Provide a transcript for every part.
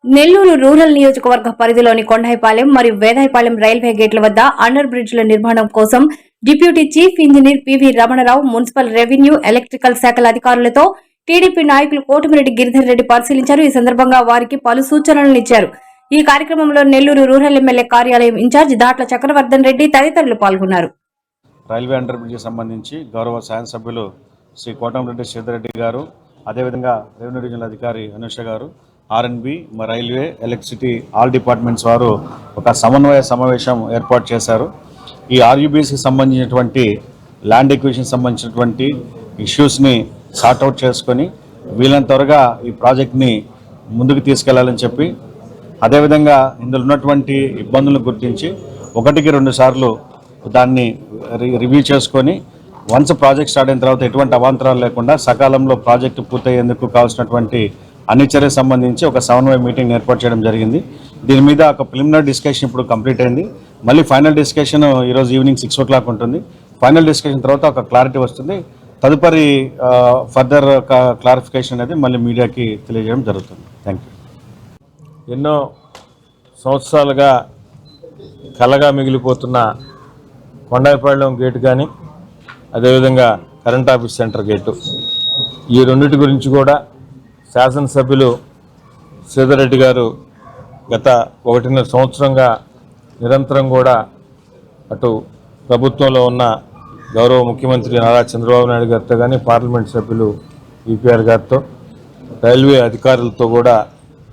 Nellore rural నియోజకవర్గ పరిధిలోని కొండాయిపాలెం మరియు వేదాయపాలెం రైల్వే గేట్ల వద్ద అండర్ బ్రిడ్జ్ల నిర్మాణం కోసం deputy chief engineer PV Ramanarao, municipal revenue, electrical శాఖల అధికారులతో టీడీపీ నాయకులు కోటమిరెడ్డి గిరిధర్ రెడ్డి పరిశీలించారు. ఈ సందర్భంగా వారికి పలు సూచనలు ఇచ్చారు. ఈ కార్యక్రమంలో నెల్లూరు రూరల్ ఎమ్మెల్యే కార్యాలయం ఇన్ఛార్జ్ దాట్ల చక్రవర్ధన్ రెడ్డి తదితరులు పాల్గొన్నారు. రైల్వే అండర్ బ్రిడ్జ్ సంబంధించి గౌరవ శాసనసభ్యులు శ్రీ కోటమిరెడ్డి గిరిధర్ రెడ్డి గారు, అదేవిధంగా రెవెన్యూ డివిజనల్ అధికారి అనుష గారు, RNB, railway, electricity all departments వారు ఒక సమన్వయ సమావేశం ఏర్పాటు చేశారు. ఈ ఆర్యూబీసీకి సంబంధించినటువంటి ల్యాండ్ ఎక్విజిషన్ సంబంధించినటువంటి ఇష్యూస్ని సార్ట్అవుట్ చేసుకొని వీళ్ళని త్వరగా ఈ ప్రాజెక్ట్ని ముందుకు తీసుకెళ్లాలని చెప్పి, అదేవిధంగా ఇందులో ఉన్నటువంటి ఇబ్బందులను గుర్తించి 1-2 సార్లు దాన్ని రివ్యూ చేసుకొని వన్స్ ప్రాజెక్ట్ స్టార్ట్ అయిన తర్వాత ఎటువంటి అవాంతరాలు లేకుండా సకాలంలో ప్రాజెక్టు పూర్తయ్యేందుకు కావాల్సినటువంటి అన్ని చర్యలకు సంబంధించి ఒక సమన్వయ మీటింగ్ ఏర్పాటు చేయడం జరిగింది. దీని మీద ఒక ప్రిలిమినరీ డిస్కషన్ ఇప్పుడు కంప్లీట్ అయింది. మళ్ళీ ఫైనల్ డిస్కషన్ ఈరోజు ఈవినింగ్ 6 o'clock ఉంటుంది. ఫైనల్ డిస్కషన్ తర్వాత ఒక క్లారిటీ వస్తుంది. తదుపరి ఫర్దర్ క్లారిఫికేషన్ అనేది మళ్ళీ మీడియాకి తెలియజేయడం జరుగుతుంది. Thank you. ఎన్నో సంవత్సరాలుగా కలగా మిగిలిపోతున్న కొండాయిపాలెం గేటు కానీ, అదేవిధంగా కరెంట్ ఆఫీస్ సెంటర్ గేటు, ఈ రెండింటి గురించి కూడా శాసనసభ్యులు శ్రీధర్ రెడ్డి గారు గత 1.5 సంవత్సరంగా నిరంతరం కూడా అటు ప్రభుత్వంలో ఉన్న గౌరవ ముఖ్యమంత్రి నారా చంద్రబాబు నాయుడు గారితో కానీ, పార్లమెంట్ సభ్యులు ఈపీఆర్ గారితో, రైల్వే అధికారులతో కూడా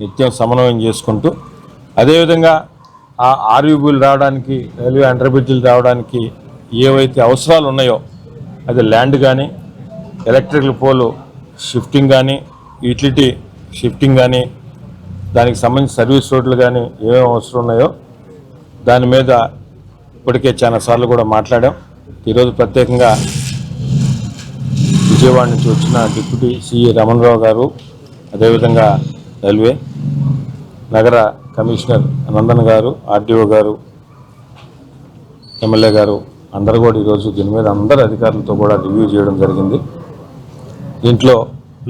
నిత్యం సమన్వయం చేసుకుంటూ, అదేవిధంగా ఆ ఆర్యూబీలు రావడానికి, రైల్వే అండర్ బ్రిడ్జిలు రావడానికి ఏవైతే అవసరాలు ఉన్నాయో అది ల్యాండ్ కానీ, ఎలక్ట్రికల్ పోలు షిఫ్టింగ్ కానీ, యూటిలిటీ షిఫ్టింగ్ కానీ, దానికి సంబంధించిన సర్వీస్ రోడ్లు కానీ ఏమేమి అవసరం ఉన్నాయో దాని మీద ఇప్పటికే చాలాసార్లు కూడా మాట్లాడాం. ఈరోజు ప్రత్యేకంగా విజయవాడ నుంచి వచ్చిన డిప్యూటీ సిఈ రమణరావు గారు, అదేవిధంగా రైల్వే నగర కమిషనర్ నందన్ గారు, ఆర్డీఓ గారు, ఎమ్మెల్యే గారు అందరూ కూడా ఈరోజు దీని మీద అందరు అధికారులతో కూడా రివ్యూ చేయడం జరిగింది. దీంట్లో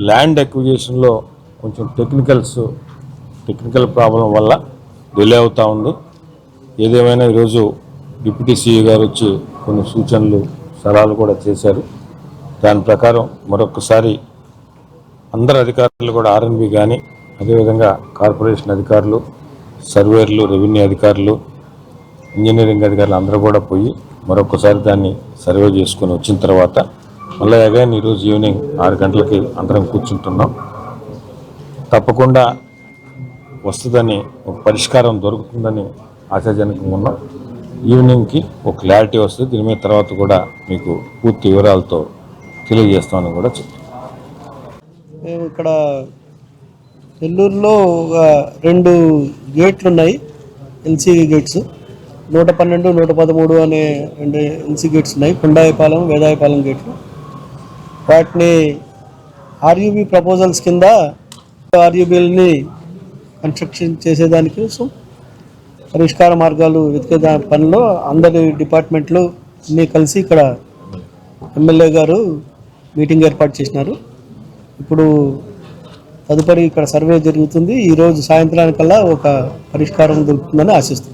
ల్యాండ్ ఎక్విజిషన్లో కొంచెం టెక్నికల్ ప్రాబ్లం వల్ల డిలే అవుతూ ఉంది. ఏదేమైనా ఈరోజు డిప్యూటీ సిఈ గారు వచ్చి కొన్ని సూచనలు, సలహాలు కూడా చేశారు. దాని ప్రకారం మరొకసారి అందరు అధికారులు కూడా ఆర్ఎన్బి కానీ, అదేవిధంగా కార్పొరేషన్ అధికారులు, సర్వేర్లు, రెవెన్యూ అధికారులు, ఇంజనీరింగ్ అధికారులు అందరూ కూడా పోయి మరొకసారి దాన్ని సర్వే చేసుకొని వచ్చిన తర్వాత మళ్ళీ అగైన్ ఈరోజు ఈవినింగ్ 6 గంటలకి అందరం కూర్చుంటున్నాం. తప్పకుండా వస్తుందని, ఒక పరిష్కారం దొరుకుతుందని ఆశాజనకంగా ఉన్నాం. ఈవినింగ్కి ఒక క్లారిటీ వస్తుంది. దీని మీద తర్వాత కూడా మీకు పూర్తి వివరాలతో తెలియజేస్తామని కూడా చెప్తాం. మేము ఇక్కడ నెల్లూరులో 2 గేట్లు ఉన్నాయి, ఎల్సీ గేట్స్. 112, 113 అనే 2 ఎల్సీ గేట్స్ ఉన్నాయి. కొండాయిపాలెం, వేదాయపాలెం గేట్లు. వాటిని ఆర్యూబీ ప్రపోజల్స్ కింద ఆర్యూబీలని కన్స్ట్రక్షన్ చేసేదానికి కోసం పరిష్కార మార్గాలు వెతికే పనిలో అందరి డిపార్ట్మెంట్లు అన్నీ కలిసి ఇక్కడ ఎమ్మెల్యే గారు మీటింగ్ ఏర్పాటు చేసినారు. ఇప్పుడు తదుపరి ఇక్కడ సర్వే జరుగుతుంది. ఈరోజు సాయంత్రానికల్లా ఒక పరిష్కారం దొరుకుతుందని ఆశిస్తున్నాను.